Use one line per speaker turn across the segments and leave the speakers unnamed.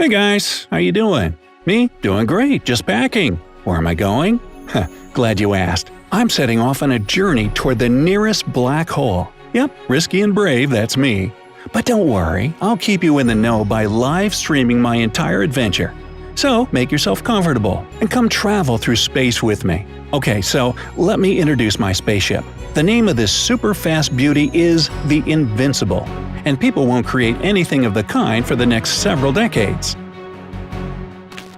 Hey guys, how you doing? Me? Doing great, just packing. Where am I going? Glad you asked. I'm setting off on a journey toward the nearest black hole. Yep, risky and brave, that's me. But don't worry, I'll keep you in the know by live streaming my entire adventure. So make yourself comfortable and come travel through space with me. Okay, so let me introduce my spaceship. The name of this super fast beauty is the Invincible, and people won't create anything of the kind for the next several decades.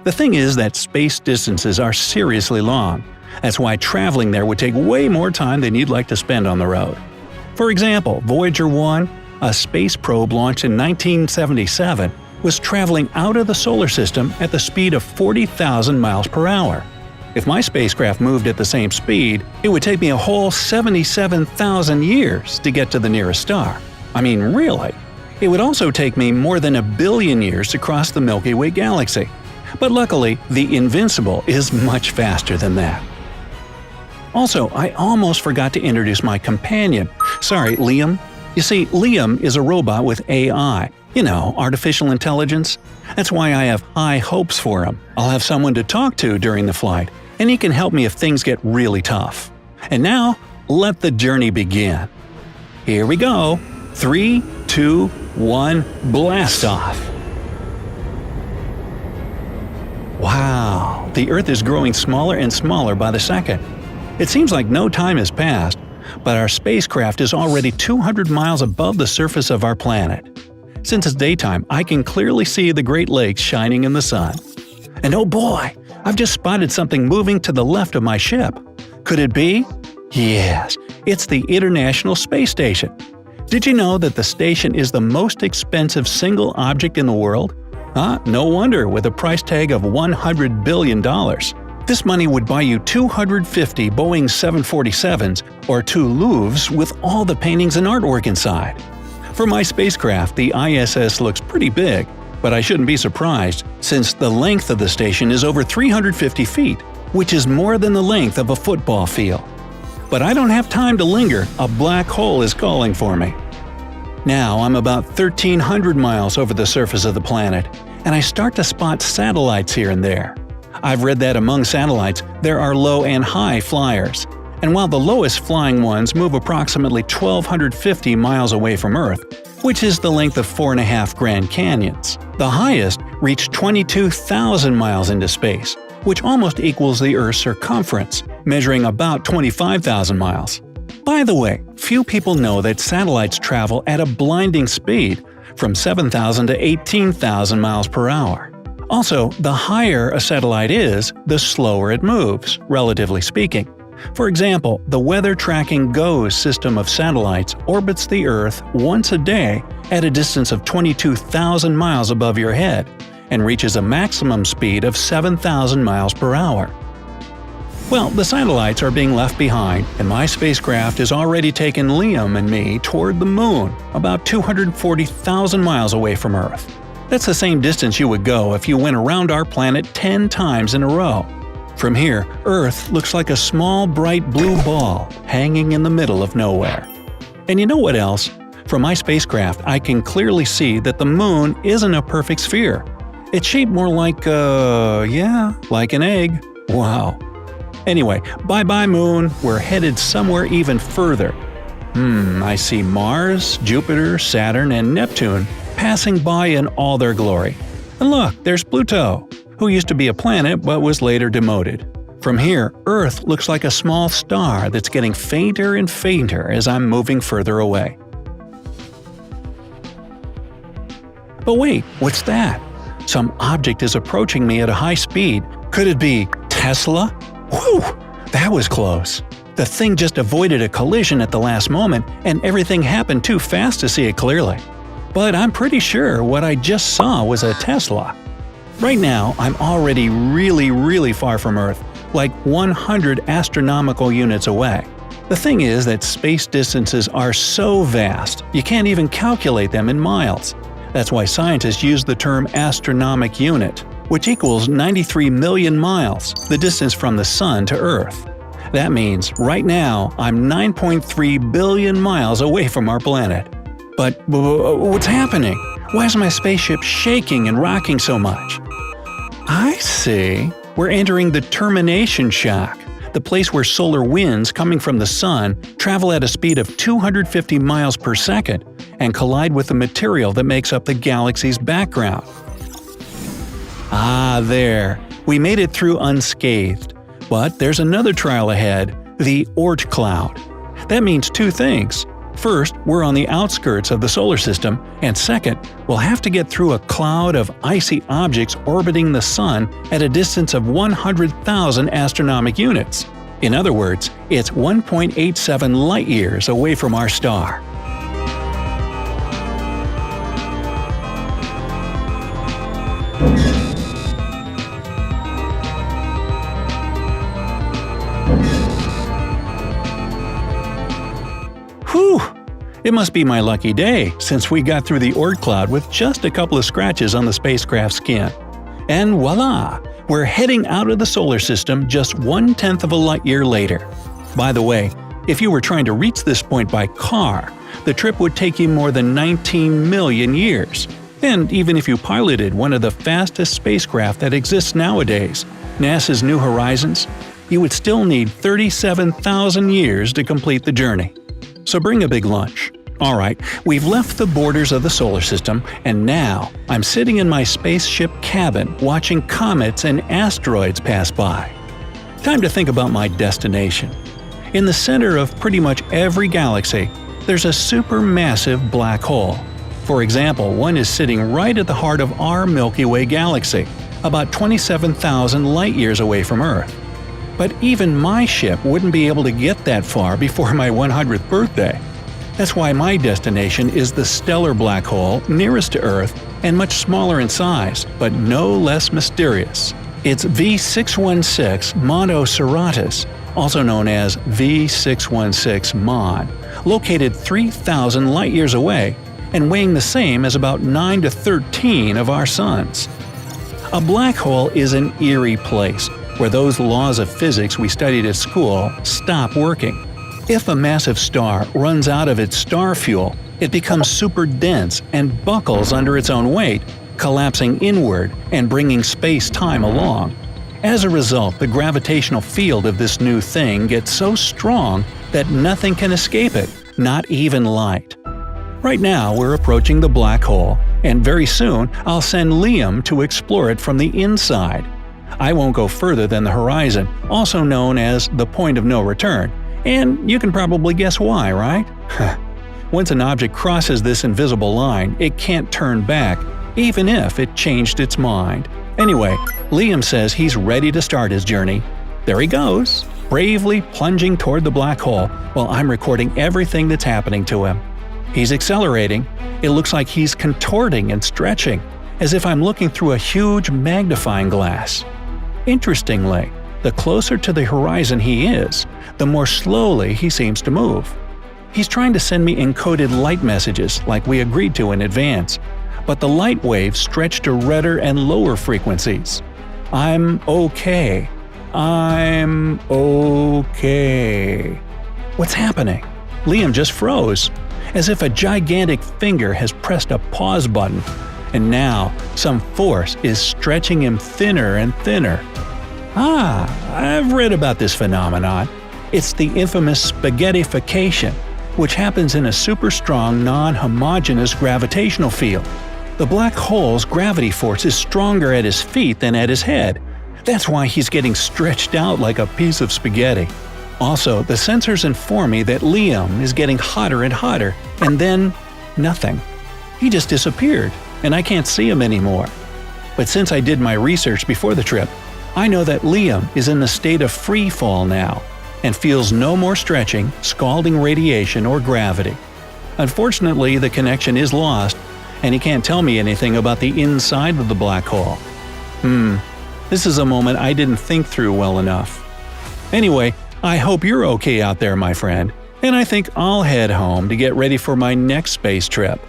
The thing is that space distances are seriously long. That's why traveling there would take way more time than you'd like to spend on the road. For example, Voyager 1, a space probe launched in 1977, was traveling out of the solar system at the speed of 40,000 miles per hour. If my spacecraft moved at the same speed, it would take me a whole 77,000 years to get to the nearest star. I mean, really? It would also take me more than 1 billion years to cross the Milky Way galaxy. But luckily, the Invincible is much faster than that. Also, I almost forgot to introduce my companion. Sorry, Liam. You see, Liam is a robot with AI. You know, artificial intelligence. That's why I have high hopes for him. I'll have someone to talk to during the flight, and he can help me if things get really tough. And now, let the journey begin. Here we go. 3, 2, 1, blast off! Wow, the Earth is growing smaller and smaller by the second. It seems like no time has passed, but our spacecraft is already 200 miles above the surface of our planet. Since it's daytime, I can clearly see the Great Lakes shining in the sun. And oh boy, I've just spotted something moving to the left of my ship. Could it be? Yes, it's the International Space Station. Did you know that the station is the most expensive single object in the world? No wonder, with a price tag of $100 billion. This money would buy you 250 Boeing 747s or 2 Louvres with all the paintings and artwork inside. For my spacecraft, the ISS looks pretty big, but I shouldn't be surprised, since the length of the station is over 350 feet, which is more than the length of a football field. But I don't have time to linger, a black hole is calling for me. Now I'm about 1,300 miles over the surface of the planet, and I start to spot satellites here and there. I've read that among satellites, there are low and high flyers. And while the lowest flying ones move approximately 1,250 miles away from Earth, which is the length of 4.5 Grand Canyons, the highest reach 22,000 miles into space, which almost equals the Earth's circumference, measuring about 25,000 miles. By the way, few people know that satellites travel at a blinding speed, from 7,000 to 18,000 miles per hour. Also, the higher a satellite is, the slower it moves, relatively speaking. For example, the Weather Tracking GOES system of satellites orbits the Earth once a day at a distance of 22,000 miles above your head, and reaches a maximum speed of 7,000 miles per hour. Well, the satellites are being left behind, and my spacecraft has already taken Liam and me toward the Moon, about 240,000 miles away from Earth. That's the same distance you would go if you went around our planet 10 times in a row. From here, Earth looks like a small bright blue ball hanging in the middle of nowhere. And you know what else? From my spacecraft, I can clearly see that the Moon isn't a perfect sphere. It's shaped more like like an egg. Wow. Anyway, bye-bye Moon, we're headed somewhere even further. I see Mars, Jupiter, Saturn, and Neptune passing by in all their glory. And look, there's Pluto, who used to be a planet but was later demoted. From here, Earth looks like a small star that's getting fainter and fainter as I'm moving further away. But wait, what's that? Some object is approaching me at a high speed. Could it be Tesla? Whew! That was close. The thing just avoided a collision at the last moment, and everything happened too fast to see it clearly. But I'm pretty sure what I just saw was a Tesla. Right now, I'm already really far from Earth, like 100 astronomical units away. The thing is that space distances are so vast, you can't even calculate them in miles. That's why scientists use the term astronomic unit, which equals 93 million miles, the distance from the Sun to Earth. That means, right now, I'm 9.3 billion miles away from our planet. But what's happening? Why is my spaceship shaking and rocking so much? I see. We're entering the termination shock, the place where solar winds coming from the sun travel at a speed of 250 miles per second and collide with the material that makes up the galaxy's background. Ah, there. We made it through unscathed. But there's another trial ahead, the Oort cloud. That means two things. First, we're on the outskirts of the solar system, and second, we'll have to get through a cloud of icy objects orbiting the sun at a distance of 100,000 astronomical units. In other words, it's 1.87 light-years away from our star. Whew! It must be my lucky day, since we got through the Oort cloud with just a couple of scratches on the spacecraft's skin. And voila! We're heading out of the solar system just 1/10 of a light-year later. By the way, if you were trying to reach this point by car, the trip would take you more than 19 million years. And even if you piloted one of the fastest spacecraft that exists nowadays, NASA's New Horizons, you would still need 37,000 years to complete the journey. So bring a big lunch. Alright, we've left the borders of the solar system, and now I'm sitting in my spaceship cabin watching comets and asteroids pass by. Time to think about my destination. In the center of pretty much every galaxy, there's a supermassive black hole. For example, one is sitting right at the heart of our Milky Way galaxy, about 27,000 light-years away from Earth. But even my ship wouldn't be able to get that far before my 100th birthday. That's why my destination is the stellar black hole nearest to Earth and much smaller in size, but no less mysterious. It's V616 Monocerotis, also known as V616 Mon, located 3,000 light-years away and weighing the same as about 9 to 13 of our suns. A black hole is an eerie place, where those laws of physics we studied at school stop working. If a massive star runs out of its star fuel, it becomes super dense and buckles under its own weight, collapsing inward and bringing space-time along. As a result, the gravitational field of this new thing gets so strong that nothing can escape it, not even light. Right now, we're approaching the black hole, and very soon I'll send Liam to explore it from the inside. I won't go further than the horizon, also known as the point of no return, and you can probably guess why, right? Once an object crosses this invisible line, it can't turn back, even if it changed its mind. Anyway, Liam says he's ready to start his journey. There he goes, bravely plunging toward the black hole while I'm recording everything that's happening to him. He's accelerating. It looks like he's contorting and stretching, as if I'm looking through a huge magnifying glass. Interestingly, the closer to the horizon he is, the more slowly he seems to move. He's trying to send me encoded light messages like we agreed to in advance, but the light waves stretch to redder and lower frequencies. I'm okay. I'm okay. What's happening? Liam just froze, as if a gigantic finger has pressed a pause button, and now some force is stretching him thinner and thinner. Ah, I've read about this phenomenon. It's the infamous spaghettification, which happens in a super strong non-homogeneous gravitational field. The black hole's gravity force is stronger at his feet than at his head. That's why he's getting stretched out like a piece of spaghetti. Also, the sensors inform me that Liam is getting hotter and hotter, and then nothing. He just disappeared, and I can't see him anymore. But since I did my research before the trip, I know that Liam is in the state of free fall now, and feels no more stretching, scalding radiation, or gravity. Unfortunately, the connection is lost, and he can't tell me anything about the inside of the black hole. This is a moment I didn't think through well enough. Anyway, I hope you're okay out there, my friend, and I think I'll head home to get ready for my next space trip.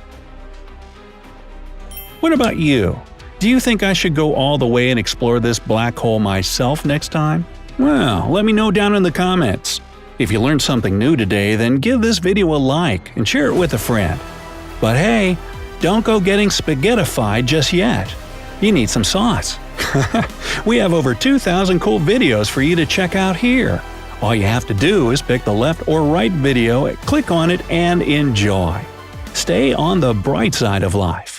What about you? Do you think I should go all the way and explore this black hole myself next time? Well, let me know down in the comments. If you learned something new today, then give this video a like and share it with a friend. But hey, Don't go getting spaghettified just yet. You need some sauce. We have over 2,000 cool videos for you to check out here. All you have to do is pick the left or right video, click on it, and enjoy. Stay on the bright side of life.